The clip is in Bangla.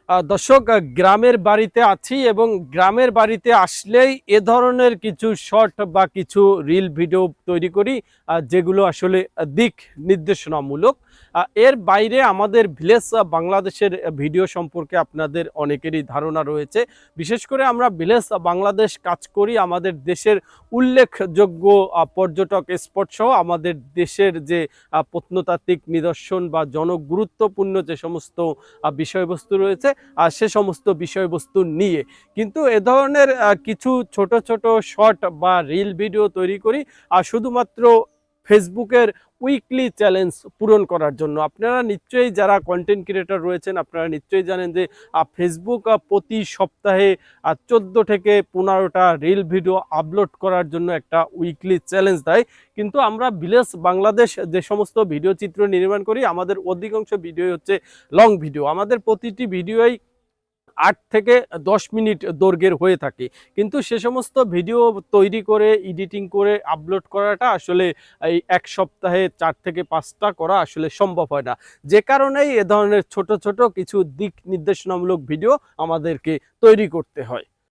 দর্শক, গ্রামের বাড়িতে আছি এবং গ্রামের বাড়িতে আসলেই এ ধরনের কিছু শর্ট বা কিছু রিল ভিডিও তৈরি করি, যেগুলো আসলে দিক নির্দেশনামূলক। এর বাইরে আমাদের ভিলেজ বাংলাদেশের ভিডিও সম্পর্কে আপনাদের অনেকেরই ধারণা রয়েছে। বিশেষ করে আমরা ভিলেজ বাংলাদেশ কাজ করি আমাদের দেশের উল্লেখযোগ্য পর্যটক স্পট সহ আমাদের দেশের যে প্রত্নতাত্ত্বিক নিদর্শন বা জনগুরুত্বপূর্ণ যে সমস্ত বিষয়বস্তু রয়েছে সে সমস্ত বিষয়বস্তু নিয়ে। কিন্তু এ ধরনের কিছু ছোট ছোট শর্ট বা রিল ভিডিও তৈরি করি শুধুমাত্র ফেসবুকের উইকলি চ্যালেঞ্জ পূরণ করার জন্য। আপনারা নিশ্চয়ই যারা কন্টেন্ট ক্রিয়েটর রয়েছেন আপনারা নিশ্চয়ই জানেন যে ফেসবুক প্রতি সপ্তাহে 14 থেকে 15টা রিল ভিডিও আপলোড করার জন্য একটা উইকলি চ্যালেঞ্জ দেয়। কিন্তু আমরা ভিলেজ বাংলাদেশ যে সমস্ত ভিডিও চিত্র নির্মাণ করি আমাদের অধিকাংশ ভিডিও হচ্ছে লং ভিডিও। আমাদের প্রতিটি ভিডিওই 8 থেকে 10 মিনিট দৈর্ঘ্যের হয়ে থাকে। কিন্তু সে সমস্ত ভিডিও তৈরি করে এডিটিং করে আপলোড করাটা আসলে এই এক সপ্তাহে 4 থেকে 5টা করা আসলে সম্ভব হয় না। যে কারণেই এ ধরনের ছোট ছোট কিছু দিক নির্দেশনামূলক ভিডিও আমাদেরকে তৈরি করতে হয়।